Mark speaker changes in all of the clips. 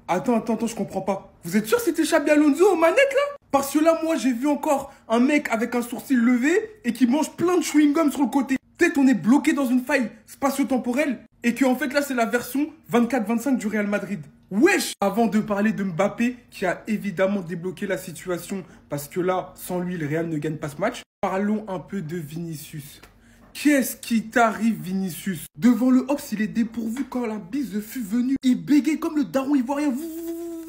Speaker 1: Attends, je comprends pas. Vous êtes sûr que c'était Xabi Alonso aux manettes là? Parce que là, moi, j'ai vu encore un mec avec un sourcil levé et qui mange plein de chewing-gum sur le côté. Peut-être on est bloqué dans une faille spatio-temporelle et que en fait là, c'est la version 24-25 du Real Madrid. Wesh! Avant de parler de Mbappé, qui a évidemment débloqué la situation, parce que là, sans lui, le Real ne gagne pas ce match, parlons un peu de Vinicius. Qu'est-ce qui t'arrive, Vinicius? Devant le Ops, il est dépourvu quand la bise fut venue. Il bégait comme le daron ivoirien.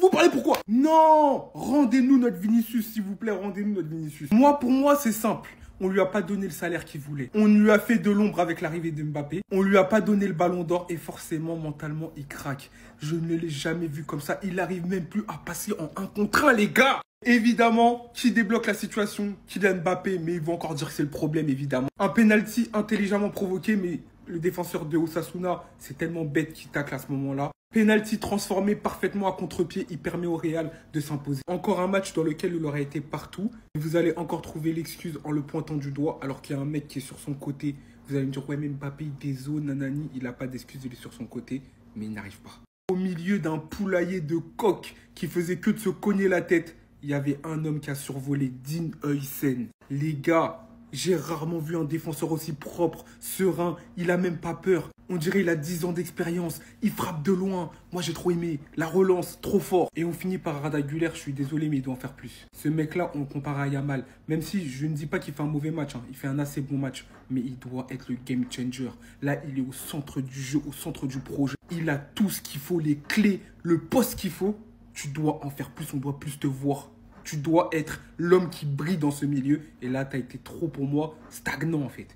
Speaker 1: Vous parlez pourquoi? Non! Rendez-nous notre Vinicius, s'il vous plaît, rendez-nous notre Vinicius. Pour moi, c'est simple. On lui a pas donné le salaire qu'il voulait. On lui a fait de l'ombre avec l'arrivée de Mbappé. On lui a pas donné le ballon d'or et forcément, mentalement, il craque. Je ne l'ai jamais vu comme ça. Il n'arrive même plus à passer en 1 contre 1, les gars. Évidemment, qui débloque la situation? Kylian Mbappé, mais ils vont encore dire que c'est le problème, évidemment. Un penalty intelligemment provoqué, mais le défenseur de Osasuna, c'est tellement bête qu'il tacle à ce moment-là. Penalty transformé parfaitement à contre-pied, il permet au Real de s'imposer. Encore un match dans lequel il aurait été partout. Vous allez encore trouver l'excuse en le pointant du doigt, alors qu'il y a un mec qui est sur son côté. Vous allez me dire, ouais, mais Mbappé, il dézone, nanani, il n'a pas d'excuse, il est sur son côté, mais il n'arrive pas. Au milieu d'un poulailler de coqs qui faisait que de se cogner la tête, il y avait un homme qui a survolé Dean Huijsen. Les gars, j'ai rarement vu un défenseur aussi propre, serein, il a même pas peur. On dirait il a 10 ans d'expérience, il frappe de loin. Moi j'ai trop aimé, la relance, trop fort. Et on finit par Arda Güler, je suis désolé mais il doit en faire plus. Ce mec-là, on le compare à Yamal. Même si je ne dis pas qu'il fait un mauvais match, il fait un assez bon match. Mais il doit être le game changer. Là, il est au centre du jeu, au centre du projet. Il a tout ce qu'il faut, les clés, le poste qu'il faut. Tu dois en faire plus, on doit plus te voir. Tu dois être l'homme qui brille dans ce milieu. Et là, tu as été trop, pour moi, stagnant en fait.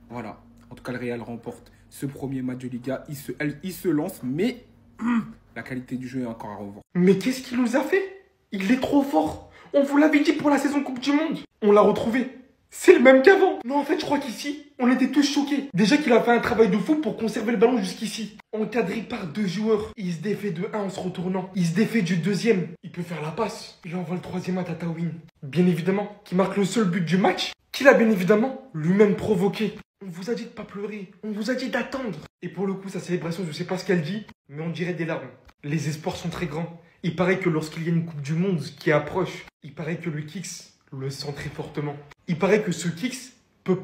Speaker 1: Voilà. En tout cas, le Real remporte ce premier match de Liga. Il se lance, mais la qualité du jeu est encore à revoir.
Speaker 2: Mais qu'est-ce qu'il nous a fait? Il est trop fort. On vous l'avait dit pour la saison Coupe du Monde. On l'a retrouvé. C'est le même qu'avant. Non, en fait, je crois qu'ici, on était tous choqués. Déjà qu'il a fait un travail de fou pour conserver le ballon jusqu'ici. Encadré par 2 joueurs. Il se défait de 1 en se retournant. Il se défait du deuxième. Il peut faire la passe. Il envoie le troisième à Tataouine. Bien évidemment, qui marque le seul but du match. Qu'il a bien évidemment lui-même provoqué. On vous a dit de pas pleurer. On vous a dit d'attendre. Et pour le coup, sa célébration, je sais pas ce qu'elle dit, mais on dirait des larmes. Les espoirs sont très grands. Il paraît que lorsqu'il y a une Coupe du Monde qui approche, il paraît que le Kicks le sent très fortement. Il paraît que ce Kicks peut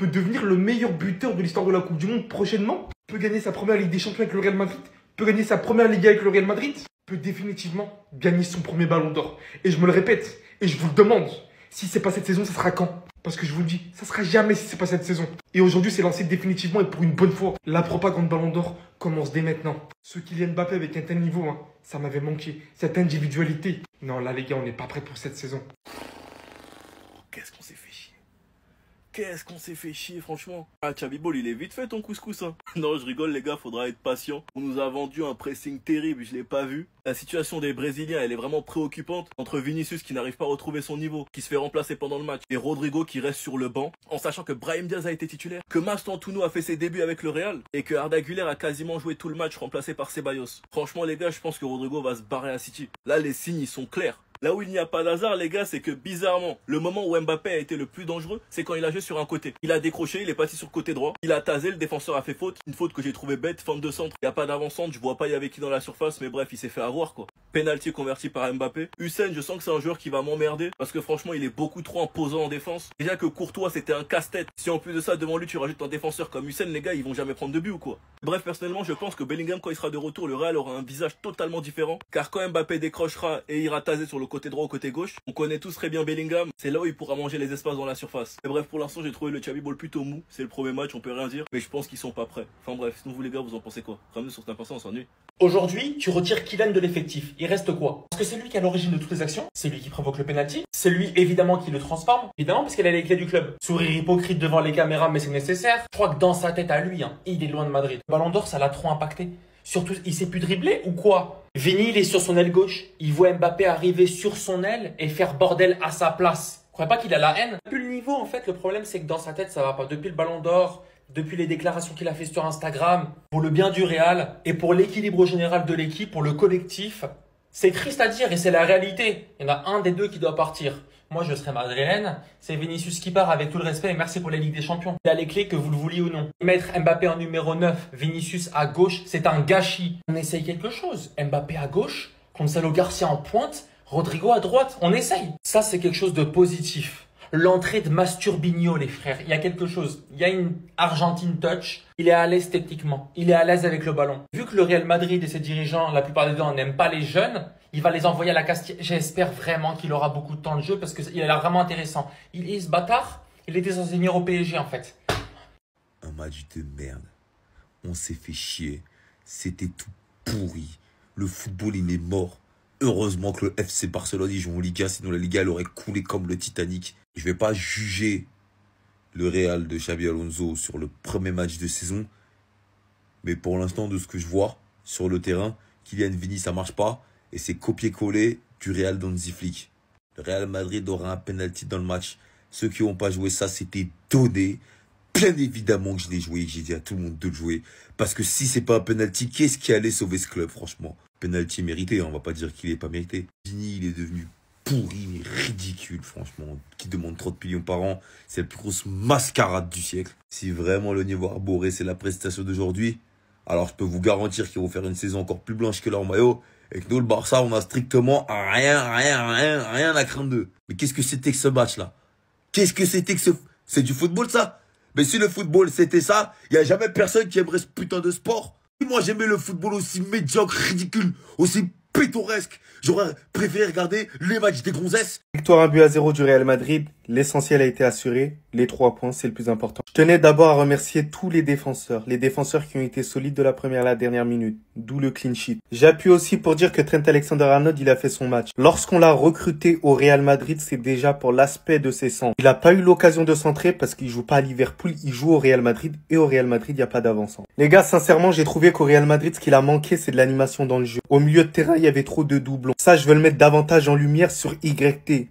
Speaker 2: devenir le meilleur buteur de l'histoire de la Coupe du Monde prochainement. Peut gagner sa première Ligue des Champions avec le Real Madrid. Peut gagner sa première Ligue avec le Real Madrid. Peut définitivement gagner son premier ballon d'or. Et je me le répète, et je vous le demande, si c'est pas cette saison, ça sera quand? Parce que je vous le dis, ça sera jamais si c'est pas cette saison. Et aujourd'hui, c'est lancé définitivement et pour une bonne fois. La propagande ballon d'or commence dès maintenant. Ce Kylian Mbappé avec un tel niveau, ça m'avait manqué. Cette individualité. Non, là les gars, on n'est pas prêt pour cette saison.
Speaker 3: Qu'est-ce qu'on s'est fait chier. Qu'est-ce qu'on s'est fait chier, franchement. Ah, Chabibol, il est vite fait ton couscous, hein. Non, je rigole, les gars, faudra être patient. On nous a vendu un pressing terrible, je l'ai pas vu. La situation des Brésiliens, elle est vraiment préoccupante. Entre Vinicius qui n'arrive pas à retrouver son niveau, qui se fait remplacer pendant le match, et Rodrigo qui reste sur le banc, en sachant que Brahim Diaz a été titulaire, que Mastantuono a fait ses débuts avec le Real, et que Arda Güler a quasiment joué tout le match remplacé par Ceballos. Franchement, les gars, je pense que Rodrigo va se barrer à City. Là, les signes, ils sont clairs. Là où il n'y a pas d'hasard, les gars, c'est que bizarrement, le moment où Mbappé a été le plus dangereux, c'est quand il a joué sur un côté. Il a décroché, il est parti sur le côté droit, il a tasé, le défenseur a fait faute. Une faute que j'ai trouvé bête, fin de centre. Il n'y a pas d'avant-centre, je vois pas il y avait qui dans la surface, mais bref, il s'est fait avoir quoi. Penalty converti par Mbappé. Hussein, je sens que c'est un joueur qui va m'emmerder, parce que franchement, il est beaucoup trop imposant en défense. Déjà que Courtois, c'était un casse-tête. Si en plus de ça, devant lui, tu rajoutes un défenseur comme Hussein, les gars, ils vont jamais prendre de but ou quoi. Bref, personnellement, je pense que Bellingham, quand il sera de retour, le Real aura un visage totalement différent. Car quand Mbappé décrochera et ira taser sur le côté droit ou côté gauche, on connaît tous très bien Bellingham, c'est là où il pourra manger les espaces dans la surface. Et bref, pour l'instant, j'ai trouvé le Chabibol plutôt mou. C'est le premier match, on peut rien dire, mais je pense qu'ils sont pas prêts. Enfin bref, sinon vous les gars, vous en pensez quoi? Ramenez sur cette on s'ennuie.
Speaker 2: Aujourd'hui, tu retires Kylian de l'effectif. Il reste quoi? Parce que c'est lui qui est à l'origine de toutes les actions. C'est lui qui provoque le penalty. C'est lui, évidemment, qui le transforme. Évidemment, parce qu'il a les clés du club. Sourire hypocrite devant les caméras, mais c'est nécessaire. Je crois que dans sa tête à lui, il est loin de Madrid. Le Ballon d'Or, ça l'a trop impacté. Surtout, il sait plus dribbler ou quoi? Vini, il est sur son aile gauche. Il voit Mbappé arriver sur son aile et faire bordel à sa place. Vous croyez pas qu'il a la haine? Plus le niveau, en fait, le problème, c'est que dans sa tête, ça va pas. Depuis le Ballon d'Or, depuis les déclarations qu'il a fait sur Instagram, pour le bien du Real et pour l'équilibre général de l'équipe, pour le collectif, c'est triste à dire et c'est la réalité. Il y en a un des deux qui doit partir. Moi, je serai madrilène. C'est Vinicius qui part avec tout le respect et merci pour la Ligue des Champions. Il a les clés que vous le vouliez ou non. Mettre Mbappé en numéro 9, Vinicius à gauche, c'est un gâchis. On essaye quelque chose. Mbappé à gauche, Gonzalo Garcia en pointe, Rodrigo à droite. On essaye. Ça, c'est quelque chose de positif. L'entrée de Masturbinho, les frères. Il y a quelque chose. Il y a une Argentine touch. Il est à l'aise techniquement. Il est à l'aise avec le ballon. Vu que le Real Madrid et ses dirigeants, la plupart des temps, n'aiment pas les jeunes, il va les envoyer à la Castille. J'espère vraiment qu'il aura beaucoup de temps de jeu parce qu'il a l'air vraiment intéressant. Il est ce bâtard. Il était censé venir au PSG, en fait.
Speaker 4: Un match de merde. On s'est fait chier. C'était tout pourri. Le football, il est mort. Heureusement que le FC Barcelone, ils jouent en Liga, sinon la Liga, elle aurait coulé comme le Titanic. Je vais pas juger le Real de Xabi Alonso sur le premier match de saison. Mais pour l'instant, de ce que je vois sur le terrain, Kylian Vini, ça marche pas. Et c'est copier-coller du Real d'Hansi Flick. Le Real Madrid aura un penalty dans le match. Ceux qui n'ont pas joué ça, c'était donné. Bien évidemment que je l'ai joué, j'ai dit à tout le monde de le jouer. Parce que si c'est pas un penalty, qu'est-ce qui allait sauver ce club, franchement? Penalty mérité, hein, on va pas dire qu'il est pas mérité. Vini, il est devenu pourri, mais ridicule, franchement. Qui demande 30 millions par an, c'est la plus grosse mascarade du siècle. Si vraiment le niveau arboré, c'est la prestation d'aujourd'hui, alors je peux vous garantir qu'ils vont faire une saison encore plus blanche que leur maillot. Et que nous, le Barça, on a strictement rien à craindre d'eux. Mais qu'est-ce que c'était que ce match-là? Qu'est-ce que c'était que ce... C'est du football, ça? Mais si le football, c'était ça, il n'y a jamais personne qui aimerait ce putain de sport. Si moi, j'aimais le football aussi médiocre, ridicule, aussi pittoresque, j'aurais préféré regarder les matchs des gonzesses.
Speaker 1: Victoire 1-0 du Real Madrid, l'essentiel a été assuré, les 3 points c'est le plus important. Je tenais d'abord à remercier tous les défenseurs qui ont été solides de la première à la dernière minute, d'où le clean sheet. J'appuie aussi pour dire que Trent Alexander-Arnold il a fait son match. Lorsqu'on l'a recruté au Real Madrid, c'est déjà pour l'aspect de ses centres. Il n'a pas eu l'occasion de centrer parce qu'il joue pas à Liverpool, il joue au Real Madrid et au Real Madrid il n'y a pas d'avancement. Les gars, sincèrement j'ai trouvé qu'au Real Madrid ce qu'il a manqué c'est de l'animation dans le jeu. Au milieu de terrain il y avait trop de doublons. Ça je veux le mettre davantage en lumière sur YT.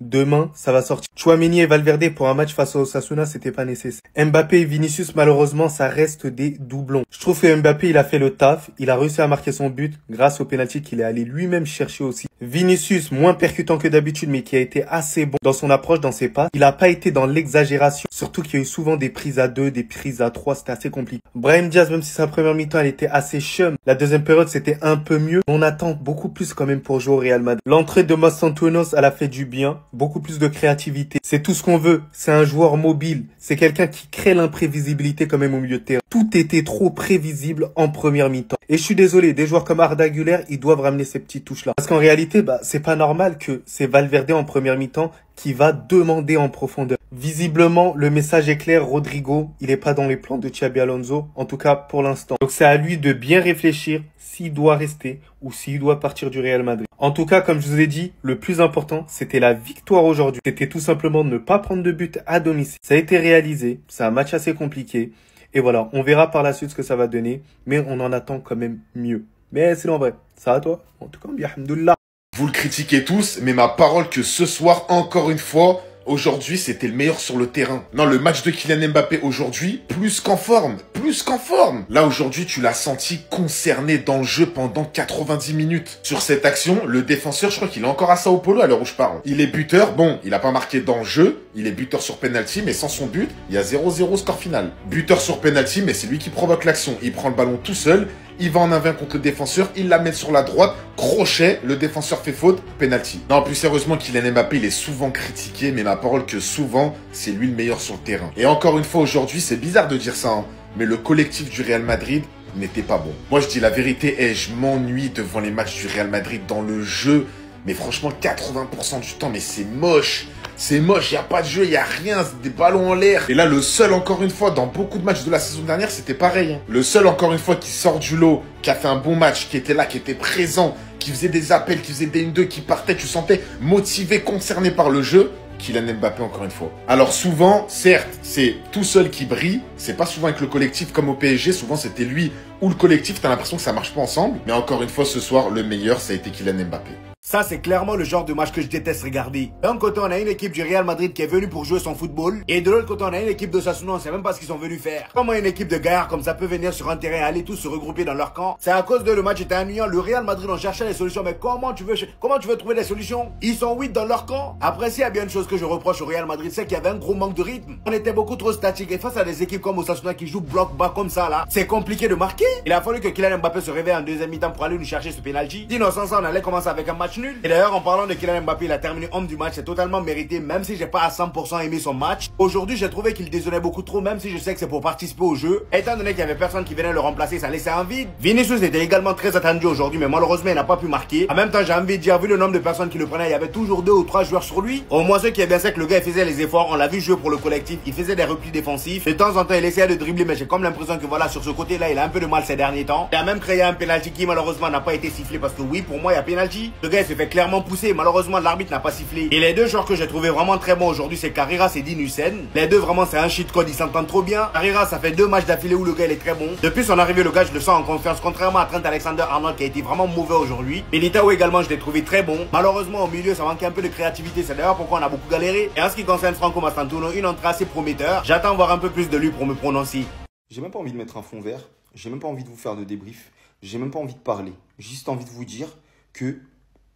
Speaker 1: Demain, ça va sortir. Tchouaméni et Valverde pour un match face au Osasuna, c'était pas nécessaire. Mbappé et Vinicius, malheureusement, ça reste des doublons. Je trouve que Mbappé, il a fait le taf. Il a réussi à marquer son but grâce au penalty qu'il est allé lui-même chercher aussi. Vinicius, moins percutant que d'habitude, mais qui a été assez bon dans son approche, dans ses passes. Il a pas été dans l'exagération. Surtout qu'il y a eu souvent des prises à 2, des prises à 3, c'était assez compliqué. Brahim Diaz, même si sa première mi-temps, elle était assez chum. La deuxième période, c'était un peu mieux. On attend beaucoup plus quand même pour jouer au Real Madrid. L'entrée de Massantuonos, elle a fait du bien. Beaucoup plus de créativité. C'est tout ce qu'on veut. C'est un joueur mobile. C'est quelqu'un qui crée l'imprévisibilité quand même au milieu de terrain. Tout était trop prévisible en première mi-temps. Et je suis désolé, des joueurs comme Arda Güler, ils doivent ramener ces petites touches-là. Parce qu'en réalité, c'est pas normal que c'est Valverde en première mi-temps qui va demander en profondeur. Visiblement, le message est clair. Rodrigo, il est pas dans les plans de Xabi Alonso. En tout cas, pour l'instant. Donc c'est à lui de bien réfléchir s'il doit rester ou s'il doit partir du Real Madrid. En tout cas, comme je vous ai dit, le plus important, c'était la victoire aujourd'hui. C'était tout simplement de ne pas prendre de but à domicile. Ça a été réalisé. C'est un match assez compliqué. Et voilà, on verra par la suite ce que ça va donner. Mais on en attend quand même mieux. Mais c'est en vrai. Ça va toi? En tout cas, bien, alhamdoulilah.
Speaker 5: Vous le critiquez tous, mais ma parole que ce soir, encore une fois, aujourd'hui, c'était le meilleur sur le terrain. Non, le match de Kylian Mbappé aujourd'hui, plus qu'en forme. Plus qu'en forme. Là, aujourd'hui, tu l'as senti concerné dans le jeu pendant 90 minutes. Sur cette action, le défenseur, je crois qu'il est encore à Sao Paulo à l'heure où je parle. Il est buteur. Bon, il a pas marqué dans le jeu. Il est buteur sur penalty, mais sans son but, il y a 0-0 score final. Buteur sur penalty, mais c'est lui qui provoque l'action. Il prend le ballon tout seul. Il va en 1-20 contre le défenseur, il la met sur la droite, crochet, le défenseur fait faute, penalty. Non, plus sérieusement, Kylian Mbappé, il est souvent critiqué, mais ma parole que souvent, c'est lui le meilleur sur le terrain. Et encore une fois, aujourd'hui, c'est bizarre de dire ça, hein, mais le collectif du Real Madrid n'était pas bon. Moi, je dis la vérité, je m'ennuie devant les matchs du Real Madrid dans le jeu, mais franchement, 80% du temps, mais c'est moche. C'est moche, il n'y a pas de jeu, il n'y a rien, c'est des ballons en l'air. Et là, le seul, encore une fois, dans beaucoup de matchs de la saison dernière, c'était pareil. Hein. Le seul, encore une fois, qui sort du lot, qui a fait un bon match, qui était là, qui était présent, qui faisait des appels, qui faisait des 1-2, qui partait, tu sentais motivé, concerné par le jeu, Kylian Mbappé, encore une fois. Alors souvent, certes, c'est tout seul qui brille, c'est pas souvent avec le collectif comme au PSG, souvent c'était lui ou le collectif, t'as l'impression que ça marche pas ensemble. Mais encore une fois, ce soir, le meilleur, ça a été Kylian Mbappé.
Speaker 6: Ça, c'est clairement le genre de match que je déteste regarder. D'un côté, on a une équipe du Real Madrid qui est venue pour jouer son football. Et de l'autre côté, on a une équipe de Osasuna, on sait même pas ce qu'ils sont venus faire. Comment une équipe de gaillards comme ça peut venir sur un terrain et aller tous se regrouper dans leur camp? C'est à cause de le match était ennuyant. Le Real Madrid, on cherchait des solutions. Mais comment tu veux trouver des solutions? Ils sont 8 dans leur camp. Après, s'il y a bien une chose que je reproche au Real Madrid, c'est qu'il y avait un gros manque de rythme. On était beaucoup trop statique. Et face à des équipes comme Osasuna qui jouent bloc bas comme ça là, c'est compliqué de marquer. Il a fallu que Kylian Mbappé se réveille en deuxième mi-temps pour aller nous chercher ce penalty. Sinon, sans ça, on allait commencer avec un match nul. Et d'ailleurs, en parlant de Kylian Mbappé, il a terminé homme du match. C'est totalement mérité, même si j'ai pas à 100% aimé son match. Aujourd'hui, j'ai trouvé qu'il dézonnait beaucoup trop, même si je sais que c'est pour participer au jeu. Étant donné qu'il y avait personne qui venait le remplacer, ça laissait un vide. Vinicius était également très attendu aujourd'hui, mais malheureusement, il n'a pas pu marquer. En même temps, j'ai envie de dire, vu le nombre de personnes qui le prenaient, il y avait toujours 2 ou 3 joueurs sur lui. Au moins, ce qui est bien, c'est que le gars, il faisait les efforts. On l'a vu jouer pour le collectif. Il faisait des replis défensifs. De temps en temps, il essayait de dribbler, mais j'ai comme l'impression que voilà, sur ce côté-là, il a un peu de mal ces derniers temps. Il a même créé un penalty qui, malheureusement, n'a pas été sifflé parce que oui, pour moi, il y a penalty. Le gars, il se fait clairement pousser. Malheureusement, l'arbitre n'a pas sifflé. Et les deux joueurs que j'ai trouvé vraiment très bons aujourd'hui, c'est Carreras et Dean Huijsen. Les deux, vraiment, c'est un cheat code. Ils s'entendent trop bien. Carreras, ça fait 2 matchs d'affilée où le gars, il est très bon. Depuis son arrivée, le gars, je le sens en confiance. Contrairement à Trent Alexander-Arnold qui a été vraiment mauvais aujourd'hui. Militao également, je l'ai trouvé très bon. Malheureusement, au milieu, ça manquait un peu de créativité. C'est d'ailleurs pourquoi on a beaucoup galéré. Et en ce qui concerne Franco Mastantuono, une entrée assez prometteur. J'attends voir un peu plus de lui pour me prononcer.
Speaker 7: J'ai même pas envie de mettre un fond vert. J'ai même pas envie de vous faire de débrief. J'ai même pas envie de parler. J'ai juste envie de vous dire que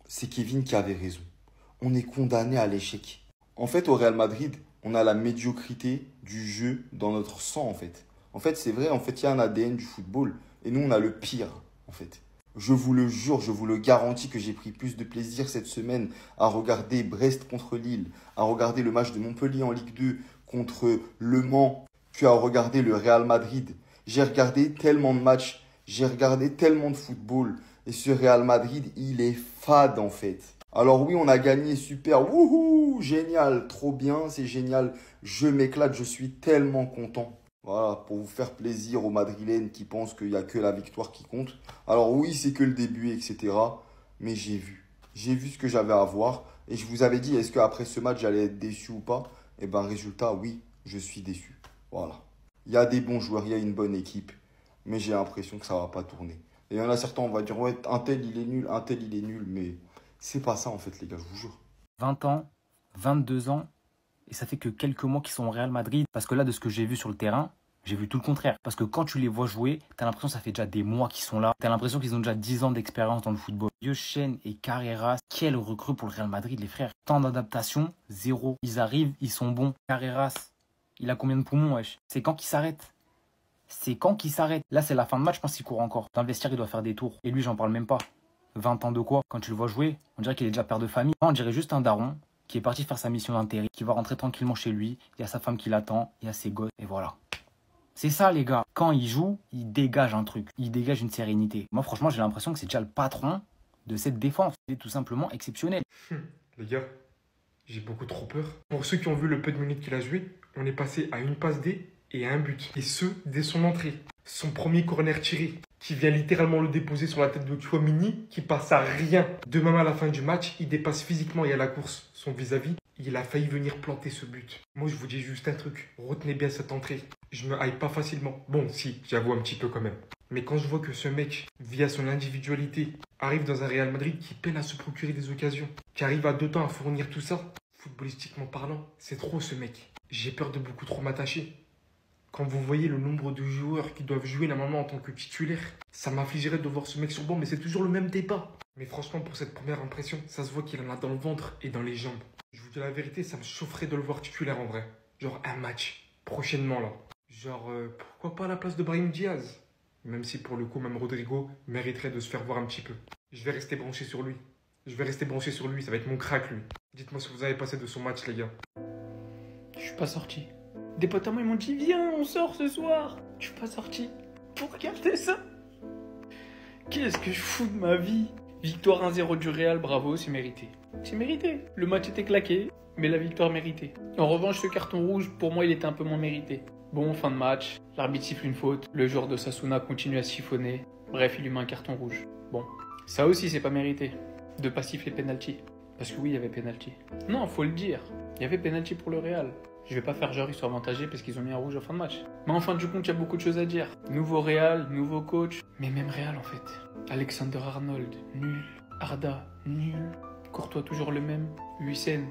Speaker 7: c'est Kevin qui avait raison. On est condamné à l'échec. En fait, au Real Madrid, on a la médiocrité du jeu dans notre sang, en fait. En fait, c'est vrai, en fait, il y a un ADN du football. Et nous, on a le pire, en fait. Je vous le jure, je vous le garantis que j'ai pris plus de plaisir cette semaine à regarder Brest contre Lille, à regarder le match de Montpellier en Ligue 2 contre Le Mans, qu'à regarder le Real Madrid. J'ai regardé tellement de matchs, j'ai regardé tellement de football. Et ce Real Madrid, il est fade, en fait. Alors oui, on a gagné, super, wouhou, génial, trop bien, c'est génial. Je m'éclate, je suis tellement content. Voilà, pour vous faire plaisir aux Madrilènes qui pensent qu'il n'y a que la victoire qui compte. Alors oui, c'est que le début, etc. Mais j'ai vu ce que j'avais à voir. Et je vous avais dit, est-ce qu'après ce match, j'allais être déçu ou pas? Eh bien, résultat, oui, je suis déçu. Voilà. Il y a des bons joueurs, il y a une bonne équipe. Mais j'ai l'impression que ça ne va pas tourner. Et il y en a certains, on va dire, ouais, un tel, il est nul, un tel, il est nul. Mais c'est pas ça, en fait, les gars, je vous jure.
Speaker 8: 20 ans, 22 ans, et ça fait que quelques mois qu'ils sont au Real Madrid. Parce que là, de ce que j'ai vu sur le terrain, j'ai vu tout le contraire. Parce que quand tu les vois jouer, t'as l'impression que ça fait déjà des mois qu'ils sont là. T'as l'impression qu'ils ont déjà 10 ans d'expérience dans le football. Huijsen et Carreras, quel recrue pour le Real Madrid, les frères. Temps d'adaptation, 0. Ils arrivent, ils sont bons. Carreras, il a combien de poumons, wesh? C'est quand qu'il s'arrête? C'est quand qu'il s'arrête? Là, c'est la fin de match, je pense qu'il court encore. Dans le vestiaire, il doit faire des tours. Et lui, j'en parle même pas. 20 ans de quoi? Quand tu le vois jouer, on dirait qu'il est déjà père de famille. On dirait juste un daron qui est parti faire sa mission d'intérim, qui va rentrer tranquillement chez lui. Il y a sa femme qui l'attend, il y a ses gosses, et voilà. C'est ça, les gars. Quand il joue, il dégage un truc. Il dégage une sérénité. Moi, franchement, j'ai l'impression que c'est déjà le patron de cette défense. C'est tout simplement exceptionnel.
Speaker 2: Les gars, j'ai beaucoup trop peur. Pour ceux qui ont vu le peu de minutes qu'il a joué, on est passé à une passe D et à un but. Et ce, dès son entrée. Son premier corner tiré, qui vient littéralement le déposer sur la tête de Tchouaméni, qui passe à rien. De même à la fin du match, il dépasse physiquement et à la course son vis-à-vis. Il a failli venir planter ce but. Moi, je vous dis juste un truc. Retenez bien cette entrée. Je me hype pas facilement. Bon, si, j'avoue un petit peu quand même. Mais quand je vois que ce mec, via son individualité, arrive dans un Real Madrid qui peine à se procurer des occasions, qui arrive à 2 temps à fournir tout ça, footballistiquement parlant, c'est trop ce mec. J'ai peur de beaucoup trop m'attacher. Quand vous voyez le nombre de joueurs qui doivent jouer normalement en tant que titulaire, ça m'affligerait de voir ce mec sur banc, mais c'est toujours le même débat. Mais franchement, pour cette première impression, ça se voit qu'il en a dans le ventre et dans les jambes. Je vous dis la vérité, ça me chaufferait de le voir titulaire en vrai. Genre un match, prochainement là. Genre, pourquoi pas à la place de Brahim Diaz? Même si pour le coup, même Rodrigo mériterait de se faire voir un petit peu. Je vais rester branché sur lui. Ça va être mon crack lui. Dites-moi ce que vous avez passé de son match les gars.
Speaker 9: Je suis pas sorti. Des potes à moi ils m'ont dit viens on sort ce soir. Je suis pas sorti. Pour regarder ça. Qu'est-ce que je fous de ma vie? Victoire 1-0 du Real, bravo, c'est mérité. C'est mérité. Le match était claqué, mais la victoire méritée. En revanche, ce carton rouge, pour moi, il était un peu moins mérité. Bon, fin de match, l'arbitre siffle une faute, le joueur de Sasuna continue à siphonner. Bref, il lui met un carton rouge. Bon, ça aussi, c'est pas mérité. De pas siffler penalty. Parce que oui, il y avait penalty. Non, faut le dire. Il y avait penalty pour le Real. Je vais pas faire genre ils sont avantagés parce qu'ils ont mis un rouge en fin de match. Mais en fin du compte, il y a beaucoup de choses à dire. Nouveau Real, nouveau coach. Mais même Real en fait. Alexander Arnold, nul. Arda, nul. Courtois, toujours le même. Lucen,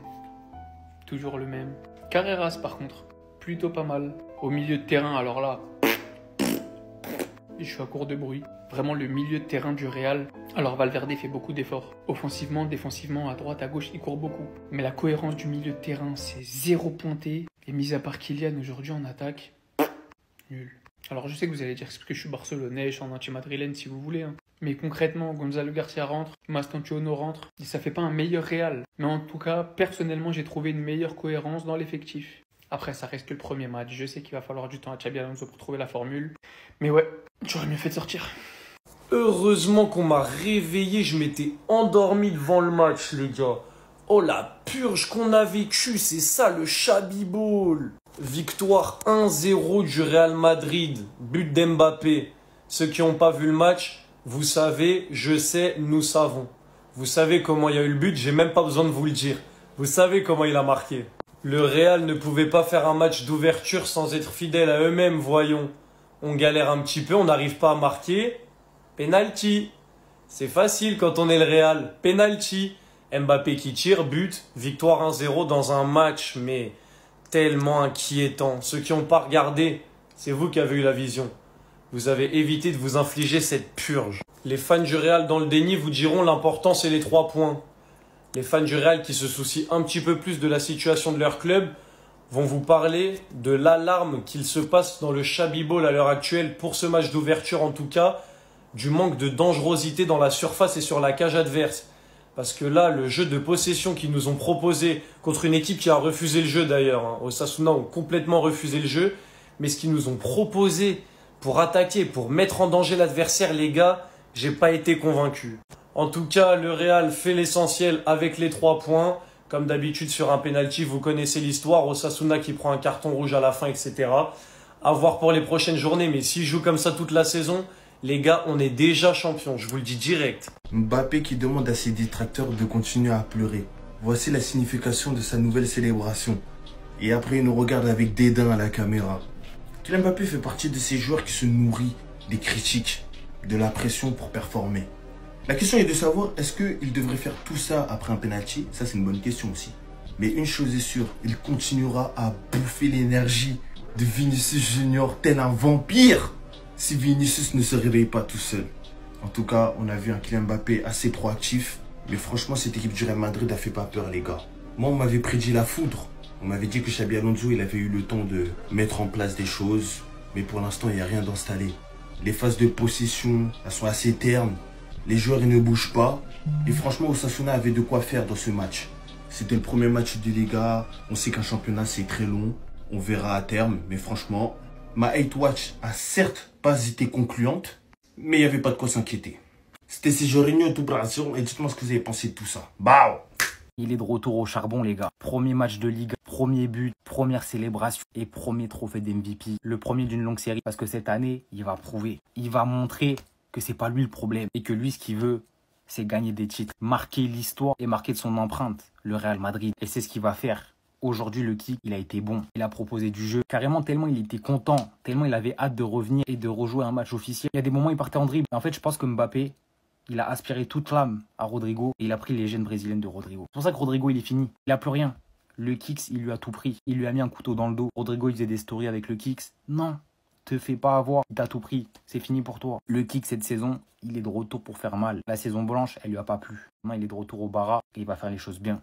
Speaker 9: toujours le même. Carreras, par contre, plutôt pas mal. Au milieu de terrain, alors là, je suis à court de bruit. Vraiment le milieu de terrain du Real. Alors Valverde fait beaucoup d'efforts. Offensivement, défensivement, à droite, à gauche, il court beaucoup. Mais la cohérence du milieu de terrain, c'est zéro pointé. Et mis à part Kylian aujourd'hui en attaque, nul. Alors je sais que vous allez dire que c'est parce que je suis barcelonais, je suis en anti-madrilène si vous voulez. Hein. Mais concrètement, Gonzalo Garcia rentre, Mastantuono rentre. Et ça fait pas un meilleur Real. Mais en tout cas, personnellement, j'ai trouvé une meilleure cohérence dans l'effectif. Après, ça reste que le premier match. Je sais qu'il va falloir du temps à Xabi Alonso pour trouver la formule. Mais ouais, j'aurais mieux fait de sortir.
Speaker 10: Heureusement qu'on m'a réveillé, je m'étais endormi devant le match, les gars. Oh la purge qu'on a vécue, c'est ça le Xabi Ball. Victoire 1-0 du Real Madrid, but d'Mbappé. Ceux qui n'ont pas vu le match, vous savez, je sais, nous savons. Vous savez comment il y a eu le but, j'ai même pas besoin de vous le dire. Vous savez comment il a marqué. Le Real ne pouvait pas faire un match d'ouverture sans être fidèle à eux-mêmes, voyons. On galère un petit peu, on n'arrive pas à marquer. Penalty. C'est facile quand on est le Real. Penalty. Mbappé qui tire, but. Victoire 1-0 dans un match, mais tellement inquiétant. Ceux qui n'ont pas regardé, c'est vous qui avez eu la vision. Vous avez évité de vous infliger cette purge. Les fans du Real dans le déni vous diront l'important c'est les 3 points. Les fans du Real qui se soucient un petit peu plus de la situation de leur club vont vous parler de l'alarme qu'il se passe dans le Xabi Ball à l'heure actuelle pour ce match d'ouverture en tout cas, du manque de dangerosité dans la surface et sur la cage adverse. Parce que là, le jeu de possession qu'ils nous ont proposé contre une équipe qui a refusé le jeu d'ailleurs, hein, Osasuna ont complètement refusé le jeu, mais ce qu'ils nous ont proposé pour attaquer, pour mettre en danger l'adversaire, les gars, j'ai pas été convaincu. En tout cas, le Real fait l'essentiel avec les 3 points. Comme d'habitude sur un penalty, vous connaissez l'histoire. Osasuna qui prend un carton rouge à la fin, etc. À voir pour les prochaines journées. Mais s'il joue comme ça toute la saison, les gars, on est déjà champion. Je vous le dis direct.
Speaker 11: Mbappé qui demande à ses détracteurs de continuer à pleurer. Voici la signification de sa nouvelle célébration. Et après, il nous regarde avec dédain à la caméra. Kylian Mbappé fait partie de ces joueurs qui se nourrit des critiques, de la pression pour performer. La question est de savoir, est-ce qu'il devrait faire tout ça après un penalty? Ça, c'est une bonne question aussi. Mais une chose est sûre, il continuera à bouffer l'énergie de Vinicius Junior tel un vampire si Vinicius ne se réveille pas tout seul. En tout cas, on a vu un Kylian Mbappé assez proactif. Mais franchement, cette équipe du Real Madrid a fait pas peur, les gars. Moi, on m'avait prédit la foudre. On m'avait dit que Xabi Alonso, il avait eu le temps de mettre en place des choses. Mais pour l'instant, il n'y a rien d'installé. Les phases de possession, elles sont assez ternes. Les joueurs, ils ne bougent pas. Et franchement, Osasuna avait de quoi faire dans ce match. C'était le premier match de Liga. On sait qu'un championnat, c'est très long. On verra à terme. Mais franchement, ma hate watch a certes pas été concluante. Mais il n'y avait pas de quoi s'inquiéter. C'était Serginho tout Brasil. Et dites-moi ce que vous avez pensé de tout ça. Bao!
Speaker 8: Il est de retour au charbon, les gars. Premier match de Ligue, premier but, première célébration et premier trophée d'MVP. Le premier d'une longue série. Parce que cette année, il va prouver. Il va montrer que c'est pas lui le problème. Et que lui, ce qu'il veut, c'est gagner des titres. Marquer l'histoire et marquer de son empreinte le Real Madrid. Et c'est ce qu'il va faire. Aujourd'hui, le kick, il a été bon. Il a proposé du jeu. Carrément, tellement il était content. Tellement il avait hâte de revenir et de rejouer un match officiel. Il y a des moments où il partait en dribble. En fait, je pense que Mbappé, il a aspiré toute l'âme à Rodrigo et il a pris les gènes brésiliennes de Rodrigo. C'est pour ça que Rodrigo, il est fini. Il a plus rien. Le Kicks, il lui a tout pris. Il lui a mis un couteau dans le dos. Rodrigo, il faisait des stories avec le Kicks. Non, te fais pas avoir. Il t'a tout pris. C'est fini pour toi. Le Kicks, cette saison, il est de retour pour faire mal. La saison blanche, elle lui a pas plu. Maintenant, il est de retour au Barra et il va faire les choses bien.